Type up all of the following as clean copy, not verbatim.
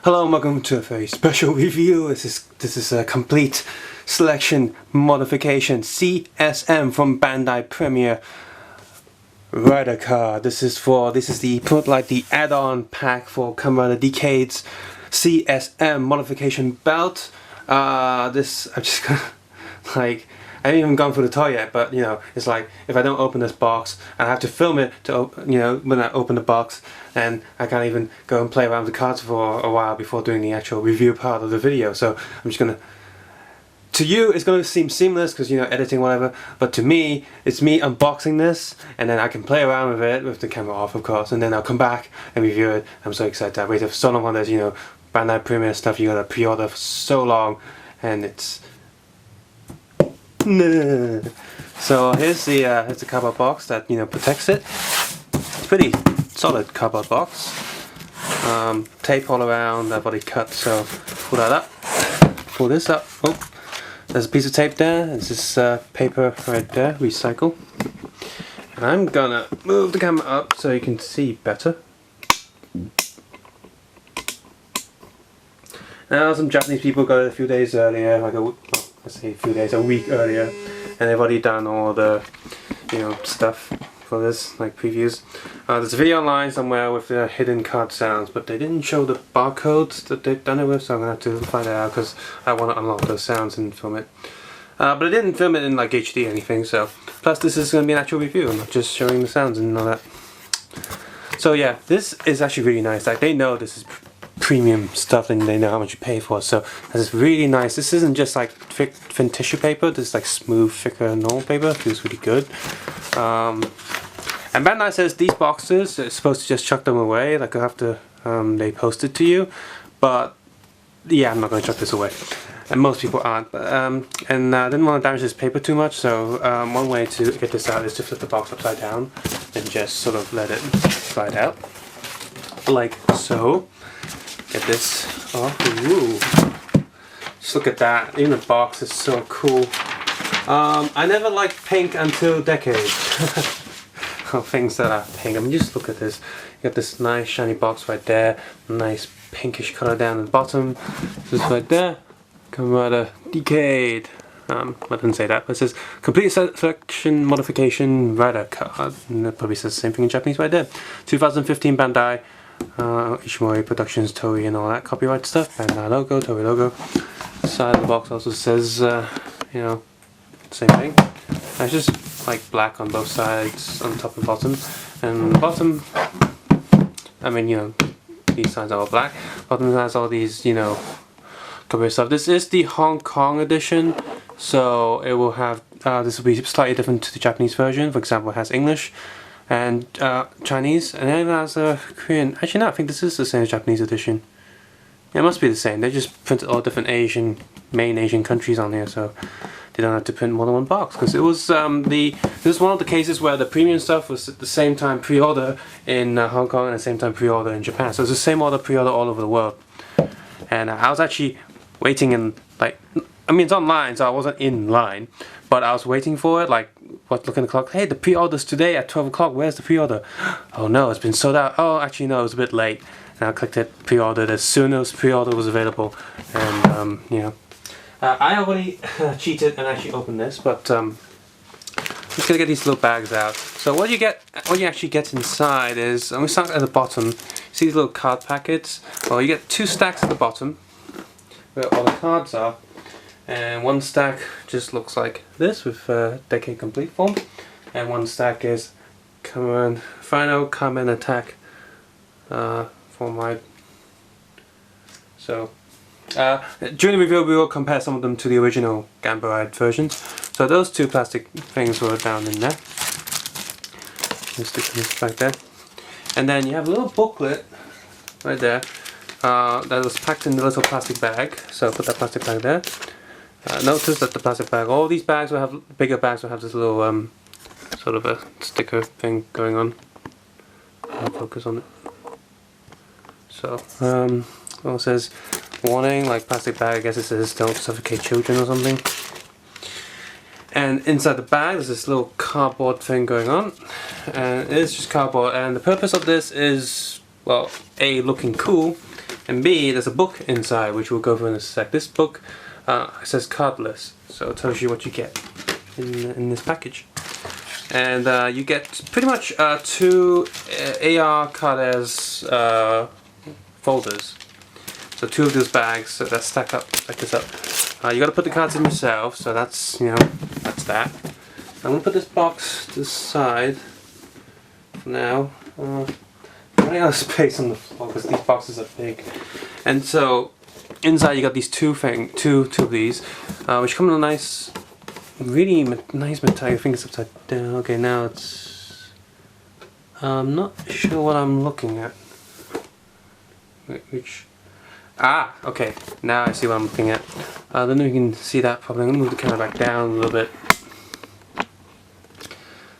Hello and welcome to a very special review. This is a complete selection modification CSM from Bandai Premier Rider Card. This is the add-on pack for Kamen Rider Decades CSM modification belt. I'm just gonna I haven't even gone through the toy yet, but you know, it's like if I don't open this box, I have to film it to when I open the box, and I can't even go and play around with the cards for a while before doing the actual review part of the video. So I'm just gonna. To you, it's gonna seem seamless because editing whatever, but to me, it's me unboxing this, and then I can play around with it with the camera off, of course, and then I'll come back and review it. I'm so excited. I waited for so long on this, Bandai Premier stuff. You gotta pre-order for so long, and it's. So here's the cardboard box that protects it. It's pretty solid cardboard box. Tape all around. I've already cut, so pull that up. Pull this up. Oh, there's a piece of tape there. There's this paper right there, recycle. And I'm gonna move the camera up so you can see better. Now some Japanese people got it a few days earlier, let's say a week earlier, and they've already done all the stuff for this, like previews. There's a video online somewhere with the hidden card sounds, but they didn't show the barcodes that they've done it with, so I'm gonna have to find it out because I want to unlock those sounds and film it. But I didn't film it in like HD or anything, so plus this is going to be an actual review, I'm not just showing the sounds and all that. So yeah, this is actually really nice. Like, they know this is premium stuff and they know how much you pay for, so this is really nice. This isn't just like thin tissue paper, this is like smooth, thicker normal paper. It feels really good. And Bandai says these boxes, it's supposed to just chuck them away, like after they post it to you, but yeah, I'm not going to chuck this away, and most people aren't. But I didn't want to damage this paper too much, so one way to get this out is to flip the box upside down and just sort of let it slide out like so. Get this off. Ooh. Just look at that. Even the box is so cool. I never liked pink until Decades. Things that are pink. I mean, just look at this. You got this nice shiny box right there. Nice pinkish color down at the bottom. Just right there. Kamen Rider Decade. I didn't say that, but it says complete selection modification rider card. And it probably says the same thing in Japanese right there. 2015 Bandai. Ishimori Productions, Toei and all that copyright stuff. Bandai logo, Toei logo. Side of the box also says, same thing. It's just like black on both sides, on top and bottom. And bottom, I mean, these sides are all black. Bottom has all these, copyright stuff. This is the Hong Kong edition, so it will have, this will be slightly different to the Japanese version. For example, it has English and Chinese, and then it has Korean. Actually no, I think this is the same as Japanese edition. Yeah, it must be the same. They just printed all different main Asian countries on here, so they don't have to print more than one box. Because it was this was one of the cases where the premium stuff was at the same time pre-order in Hong Kong and at the same time pre-order in Japan. So it's the same order pre-order all over the world. And I was actually waiting in, like, I mean, it's online, so I wasn't in line, but I was waiting for it, like, looking at the clock. Hey, the pre-order's today at 12 o'clock. Where's the pre-order? Oh no, it's been sold out. Oh, actually no, it was a bit late. And I clicked it, pre-ordered as soon as pre-order was available. And I already cheated and actually opened this, but I'm just gonna get these little bags out. So what you actually get inside is, and we start at the bottom. See these little card packets? Well, you get 2 stacks at the bottom where all the cards are. And one stack just looks like this with Decade Complete form, and one stack is Final Kamen Attack form wide. So during the review we will compare some of them to the original Gambaride versions. So those 2 plastic things were down in there. Just stick this back there. And then you have a little booklet right there that was packed in the little plastic bag. So put that plastic bag there. Notice that the plastic bag, all these bags will have, bigger bags will have this little sort of a sticker thing going on. I'll focus on it. So, well, it says warning, like plastic bag, I guess it says don't suffocate children or something. And inside the bag there's this little cardboard thing going on, and it's just cardboard, and the purpose of this is, well, A, looking cool, And B, there's a book inside, which we'll go over in a sec. This book says Cutlass, so it tells you what you get in this package. And you get pretty much 2 AR Cutlass folders. So 2 of those bags that stack up like this up. You got to put the cards in yourself, so that's that's that. I'm gonna put this box to the side for now. I'm running out of space on the floor because these boxes are big. And so inside you got these two of these, which come in a nice, really nice metallic. I think it's upside down. Okay, now it's. I'm not sure what I'm looking at. Which. Ah, okay. Now I see what I'm looking at. I don't know if you can see that probably. I'm gonna move the camera back down a little bit.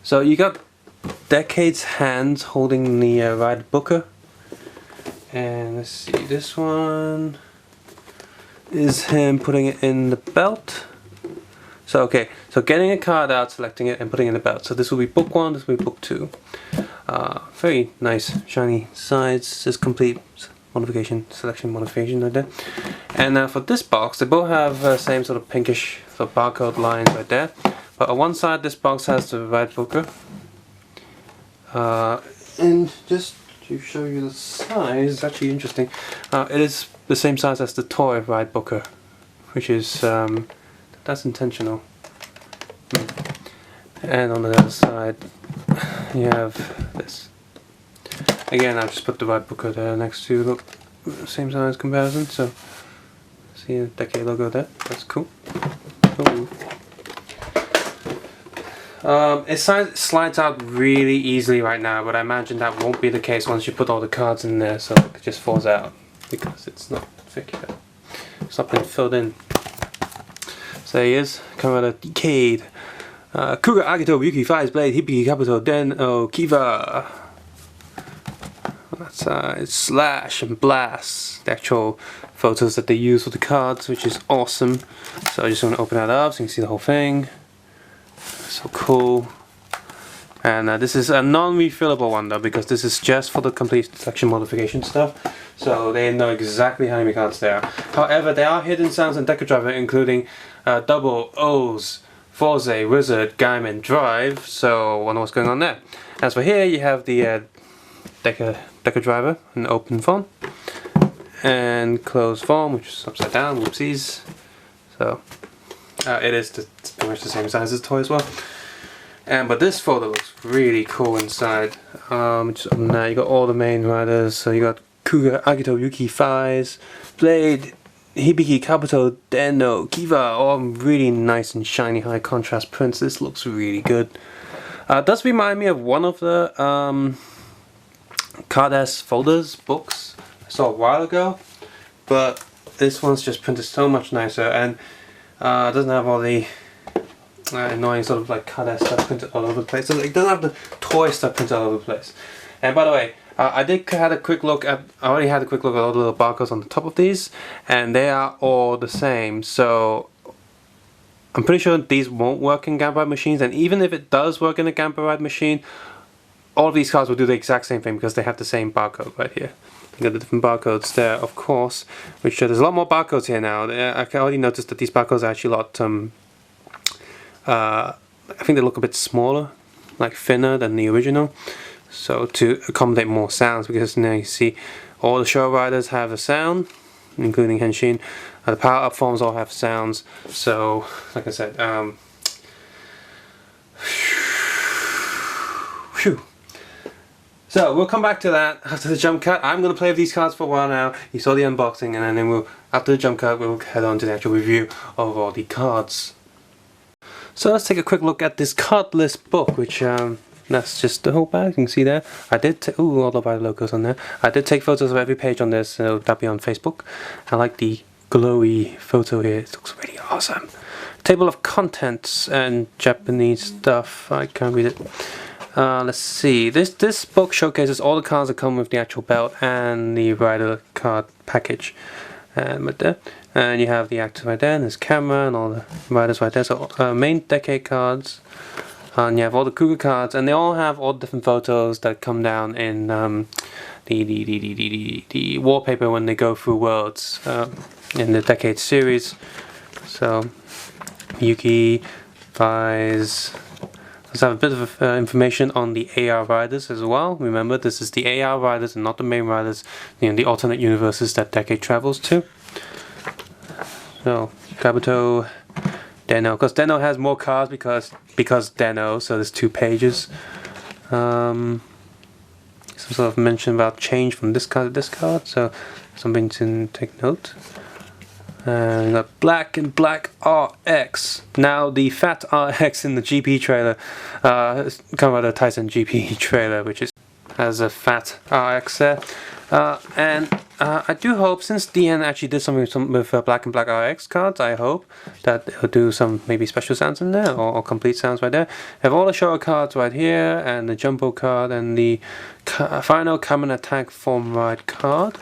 So you got Decade's hands holding the Rider Booker, and let's see, this one is him putting it in the belt. So okay, so getting a card out, selecting it, and putting it in the belt. So this will be book 1, this will be book 2. Very nice shiny sides, says complete modification, selection modification right there. And for this box, they both have the same sort of pinkish sort of barcode lines right there. But on one side, this box has the Rider Booker. And just to show you the size, it's actually interesting. It is the same size as the toy Rider Booker, which is, that's intentional. And on the other side, you have this. Again, I've just put the Rider Booker there next to, look, same size comparison, so see the Decade logo there, that's cool. Ooh. It slides out really easily right now, but I imagine that won't be the case once you put all the cards in there, so it just falls out because it's not thick yet. It's not been filled in. So there he is, coming out of Decade. Kuga Agito Yuki Fires Blade Hippie Capital Den O Kiva. That's it's Slash and Blast, the actual photos that they use for the cards, which is awesome. So I just want to open that up so you can see the whole thing. So cool. And this is a non-refillable one though, because this is just for the complete selection modification stuff. So they know exactly how many cards there are. However, there are hidden sounds in Deca Driver, including double O's, Forze, Wizard, Gaiman, Drive. So I wonder what's going on there. As for here, you have the Deca Driver in open form and closed form, which is upside down. Whoopsies. So it is pretty much the same size as the toy as well. But this folder looks really cool inside. Just open that. You got all the main riders. So you got Kuga, Agito, Yuki, Faiz, Blade, Hibiki, Kabuto, Denno, Kiva. All really nice and shiny, high contrast prints. This looks really good. It does remind me of one of the Cutlass folders books I saw a while ago, but this one's just printed so much nicer, and it doesn't have all the annoying sort of like Cutlass stuff printed all over the place. So it doesn't have the toy stuff printed all over the place. And by the way, I already had a quick look at all the little barcodes on the top of these, and they are all the same. So I'm pretty sure these won't work in Gamma Ride machines, and even if it does work in a Gamma Ride machine, all of these cards will do the exact same thing because they have the same barcode right here. You got the different barcodes there, of course, which there's a lot more barcodes here now. I can already notice that these barcodes are actually a lot, I think they look a bit smaller, like thinner than the original. So to accommodate more sounds, because now you see all the show riders have a sound, including Henshin. The power up forms all have sounds. So, like I said, phew. So we'll come back to that after the jump cut. I'm going to play with these cards for a while now. You saw the unboxing, and then after the jump cut we'll head on to the actual review of all the cards. So let's take a quick look at this Cutlass Book, which that's just the whole bag. You can see there. I did all the Rider logos on there. I did take photos of every page on this, so that'll be on Facebook. I like the glowy photo here. It looks really awesome. Table of contents and Japanese stuff. I can't read it. Let's see. This book showcases all the cards that come with the actual belt and the Rider card package. Right there. And you have the actors right there, and there's camera and all the riders right there. So main Decade cards, and you have all the Cougar cards, and they all have all the different photos that come down in the wallpaper when they go through worlds in the Decade series. So Yuki buys. Let's have a bit of information on the AR riders as well. Remember, this is the AR riders and not the main riders, the alternate universes that Decade travels to. So Kabuto, Deno, because Deno has more cards because Deno, so there's 2 pages. Some sort of mention about change from this card to this card, so something to take note. And we got Black and Black RX. Now the fat RX in the GP trailer, come out of the Tyson GP trailer, which has a fat RX there. And I do hope, since DN actually did something with Black and Black RX cards, I hope that it'll do some maybe special sounds in there, or complete sounds right there. I have all the show cards right here, and the Jumbo card, and the final Common Attack Form Ride card.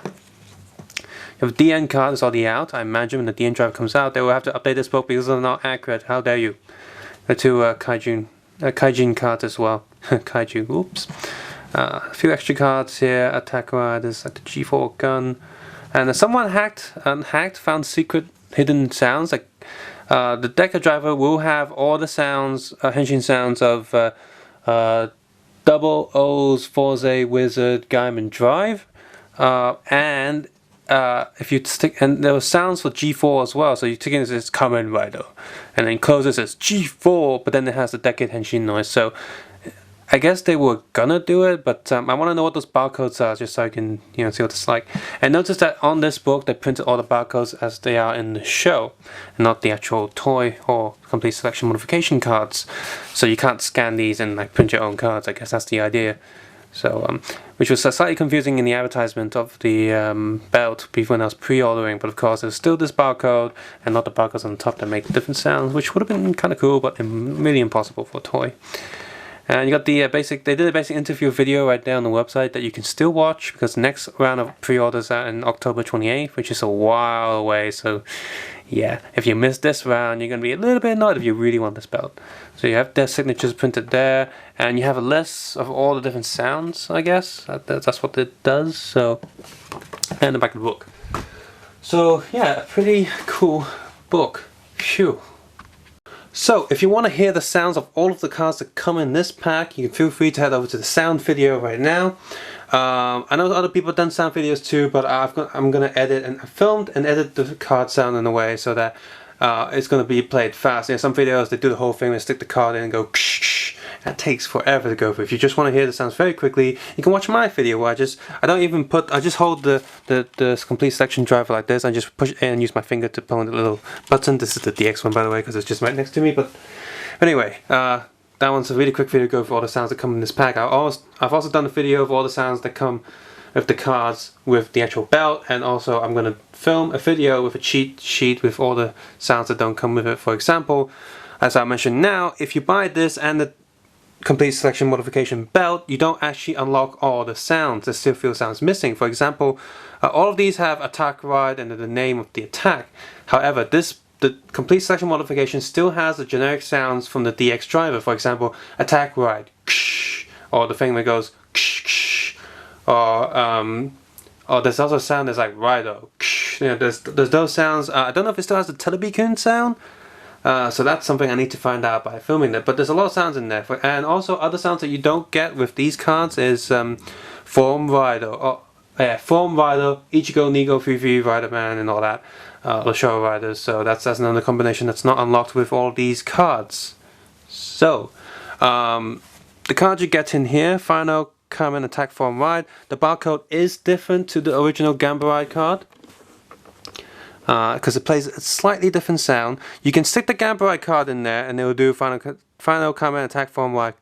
You have DN card, is already out. I imagine when the DN drive comes out, they will have to update this book because they're not accurate. How dare you? The 2 Kaijin cards as well. Kaiju, oops. A few extra cards here. Attack Riders at the G4 gun. And someone found secret hidden sounds. Like the Deca driver will have all the sounds, henshin sounds of Double O's Forze Wizard Gaiman Drive. And if you stick, and there were sounds for G4 as well, so you take it as Kamen Rider, and then closes as G4, but then it has the Decade Henshin noise. So I guess they were gonna do it, but I want to know what those barcodes are, just so I can see what it's like. And notice that on this book they printed all the barcodes as they are in the show, and not the actual toy or complete selection modification cards. So you can't scan these and like print your own cards. I guess that's the idea. So, which was slightly confusing in the advertisement of the belt when I was pre-ordering, but of course there's still this barcode and not the barcodes on the top that make different sounds, which would have been kind of cool, but really impossible for a toy. And you got the they did a basic interview video right there on the website that you can still watch, because the next round of pre-orders are in October 28th, which is a while away. So yeah, if you miss this round, you're going to be a little bit annoyed if you really want this belt. So you have their signatures printed there, and you have a list of all the different sounds, I guess. That's what it does. So, and the back of the book. So yeah, a pretty cool book. Phew. So, if you want to hear the sounds of all of the cards that come in this pack, you can feel free to head over to the sound video right now. I know other people have done sound videos too, but I'm going to edit and filmed and edit the card sound in a way so that it's going to be played fast. Some videos they do the whole thing, they stick the card in and go ksh. That takes forever to go through. If you just want to hear the sounds very quickly, you can watch my video where I just hold the complete selection driver like this. I just push it in and use my finger to pull on the little button. This is the DX one, by the way, because it's just right next to me. But anyway, that one's a really quick video to go for all the sounds that come in this pack. I've also done a video of all the sounds that come with the cards with the actual belt, and also I'm going to film a video with a cheat sheet with all the sounds that don't come with it. For example, as I mentioned now, if you buy this and the complete selection modification belt, you don't actually unlock all the sounds. There's still a few sounds missing. For example, all of these have attack ride and the name of the attack. However, the complete selection modification still has the generic sounds from the DX driver. For example, attack ride, or the thing that goes, or there's also a sound that's like Rido. There's those sounds. I don't know if it still has the Telebeacon sound. So that's something I need to find out by filming it. But there's a lot of sounds in there. And also other sounds that you don't get with these cards is Form Rider, Form Rider, Ichigo, Nigo, Fifi, Rider Man, and all that. The show riders. So that's another combination that's not unlocked with all these cards. So the cards you get in here, Final Kamen Attack Form Ride. The barcode is different to the original Gamba Ride card, because it plays a slightly different sound. You can stick the Gamba Ride card in there and it will do Final Kamen Attack Form Ride.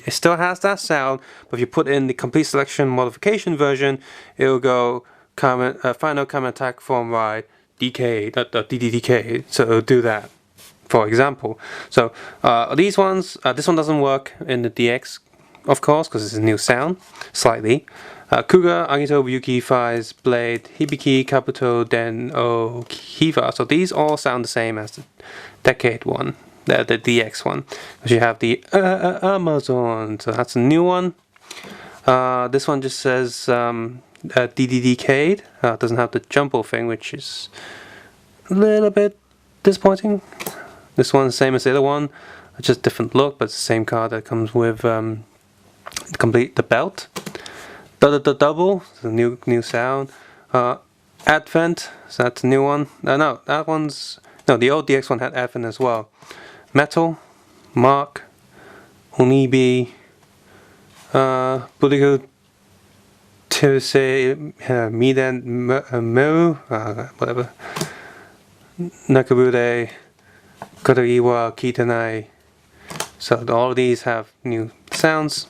It still has that sound, but if you put in the complete selection modification version, it will go Final Kamen Attack Form Ride DK, DDDK. So it will do that, for example. So these ones, this one doesn't work in the DX, of course, because it's a new sound, slightly. Kuga, Agito, Ryuki, Faiz, Blade, Hibiki, Kabuto, Den-O, Kiva. So these all sound the same as the Decade one, the DX one. Because you have the Amazon, so that's a new one. This one just says DDDcade. Doesn't have the jumble thing, which is a little bit disappointing. This one's the same as the other one, just different look, but it's the same card that comes with complete the belt. Double, the new sound. Advent, so that's a new one. No, that one's the old DX one had Advent as well. Metal, Mark, Onibi, Budigo Tose, Midan Meru, whatever. Nakabude, Kotoiwa, Kitanai. So all of these have new sounds.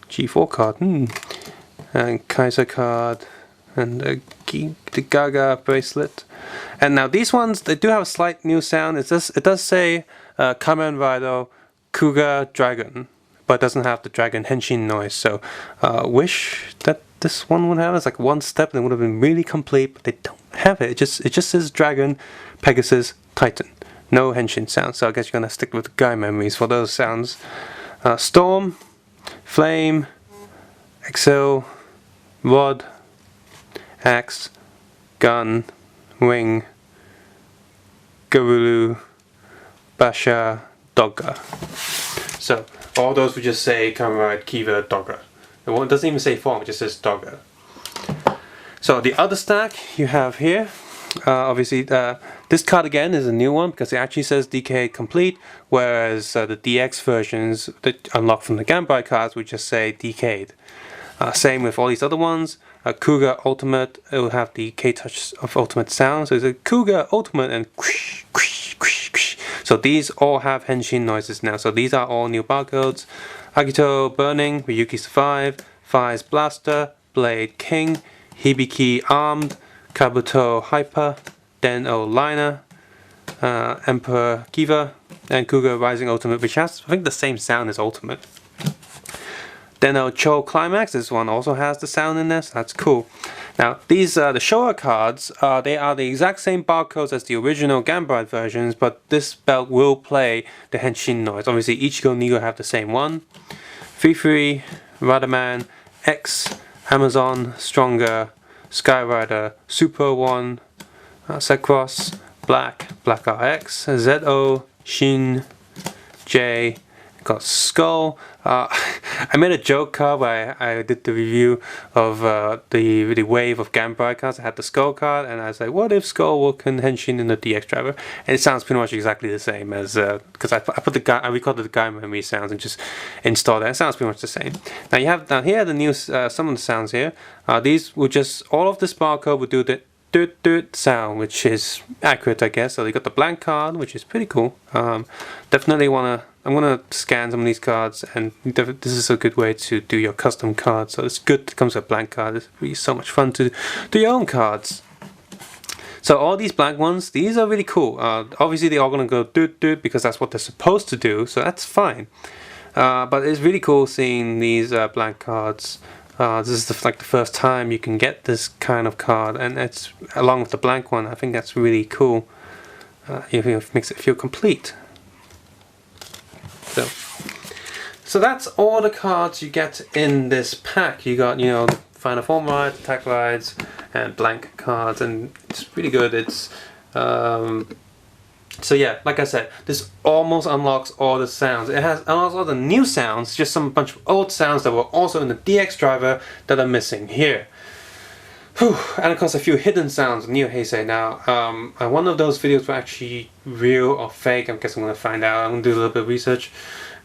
G4 card, and Kaiser card, and the Gaga bracelet. And now these ones, they do have a slight new sound. It does say Kamen Rider Kuga Dragon, but it doesn't have the dragon henshin noise. So wish that this one would have. It's like one step and it would have been really complete, but they don't have it. It just says Dragon, Pegasus, Titan. No henshin sound. So I guess you're gonna stick with Guy memories for those sounds. Storm, Flame, Excel, Rod, Axe, Gun, Wing, Garulu, Basha, Dogga. So all those would just say Kamen Rider Kiva Dogga. It doesn't even say form, it just says Dogga. So the other stack you have here, obviously this card again is a new one because it actually says DK complete, whereas the DX versions that unlock from the Gambai cards would just say DK'd. Same with all these other ones. Kuga Ultimate, it will have the K-Touch of Ultimate sound. So it's a Kuga Ultimate and quish, quish, quish, quish. So these all have henshin noises now. So these are all new barcodes. Agito Burning, Ryuki Survive, Fire's Blaster, Blade King, Hibiki Armed, Kabuto Hyper, Den-O Liner, Emperor Kiva, and Kuga Rising Ultimate, which has, I think, the same sound as Ultimate. Den-O Cho Climax, this one also has the sound in this, that's cool. Now, these the Showa cards, they are the exact same barcodes as the original Gambai versions, but this belt will play the henshin noise. Obviously, Ichigo and Nigo have the same one. Free, Radaman, X, Amazon, Stronger, Skyrider, Super One, Sekros, Black RX, ZO, Shin, J, got Skull. I made a joke card where I did the review of the wave of Gambai cards. I had the Skull card, and I was like, what if Skull will can henshin in the DX driver? And it sounds pretty much exactly the same as because I recorded the Guy memory sounds and just installed it. It sounds pretty much the same. Now you have down here the new some of the sounds here. These will just all of this barcode will do the doot sound, which is accurate, I guess. So you got the blank card, which is pretty cool. Definitely I'm gonna scan some of these cards, and this is a good way to do your custom cards. So it's good it comes with a blank card. It's really so much fun to do your own cards. So all these blank ones, these are really cool. Obviously they're all gonna go doot because that's what they're supposed to do, so that's fine. But it's really cool seeing these blank cards. This is like the first time you can get this kind of card, and it's along with the blank one. I think that's really cool. It makes it feel complete. So that's all the cards you get in this pack. You got, Final Form rides, attack rides, and blank cards, and it's really good. It's so yeah, like I said, this almost unlocks all the sounds. It unlocks all the new sounds, just some bunch of old sounds that were also in the DX driver that are missing here. Whew. And of course a few hidden sounds in Neo Heisei. Now, one of those videos were actually real or fake. I guess I'm going to find out. I'm going to do a little bit of research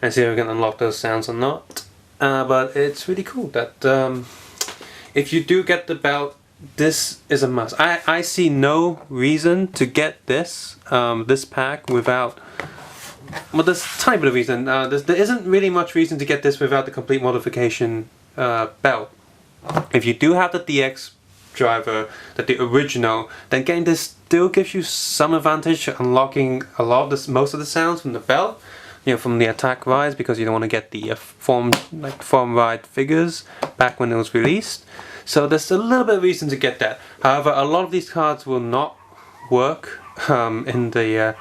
and see if we can unlock those sounds or not. But it's really cool that if you do get the belt, this is a must. I see no reason to get this this pack without, well, there's a tiny bit of reason. There isn't really much reason to get this without the complete modification belt. If you do have the DX driver, the original, then getting this still gives you some advantage, unlocking a lot of this, most of the sounds from the belt, from the attack rides, because you don't want to get the form ride figures back when it was released. So there's a little bit of reason to get that. However, a lot of these cards will not work in the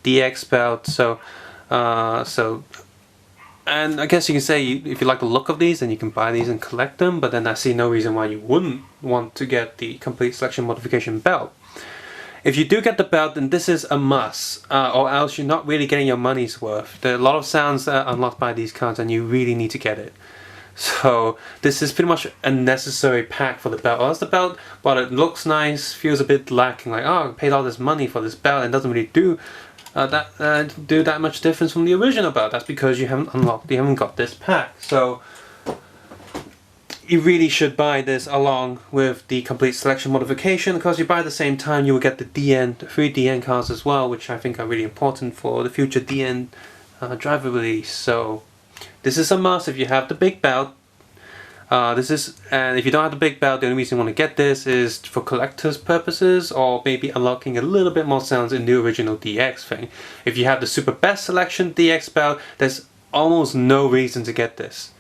DX belt, so And I guess you can say if you like the look of these, then you can buy these and collect them, but then I see no reason why you wouldn't want to get the complete selection modification belt. If you do get the belt, then this is a must, or else you're not really getting your money's worth. There are a lot of sounds that are unlocked by these cards and you really need to get it. So this is pretty much a necessary pack for the belt. Or else the belt, while it looks nice, feels a bit lacking, like, oh, I paid all this money for this belt and doesn't really do that much difference from the original belt. That's because you haven't got this pack. So you really should buy this along with the complete selection modification, because you buy at the same time you will get the DN, the 3 DN cards as well, which I think are really important for the future DN driver release. So this is a must if you have the big belt. And if you don't have the big belt, the only reason you want to get this is for collector's purposes, or maybe unlocking a little bit more sounds in the original DX thing. If you have the super best selection DX belt, there's almost no reason to get this.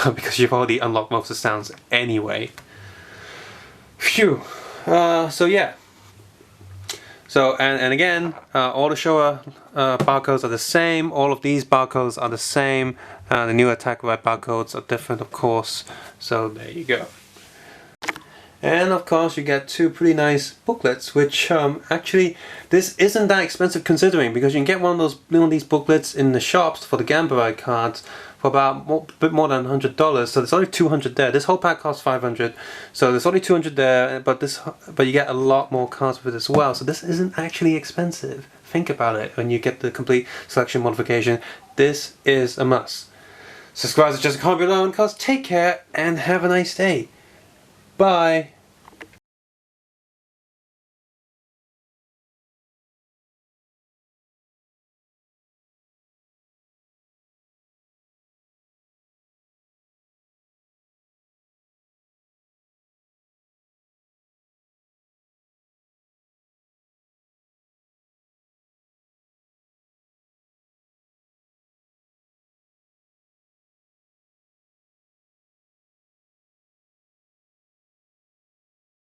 Because you've already unlocked most of the sounds anyway. Phew. So yeah. So and again, all the Showa barcodes are the same. All of these barcodes are the same. The new attack right barcodes are different, of course. So there you go. And of course you get 2 pretty nice booklets, which actually this isn't that expensive considering, because you can get one of these booklets in the shops for the Gambarai cards for about a bit more than $100. So there's only 200 there. This whole pack costs 500. So there's only 200 there, but you get a lot more cards with it as well. So this isn't actually expensive. Think about it when you get the complete selection modification. This is a must. Subscribe to Just a Comment below, and take care and have a nice day. Bye.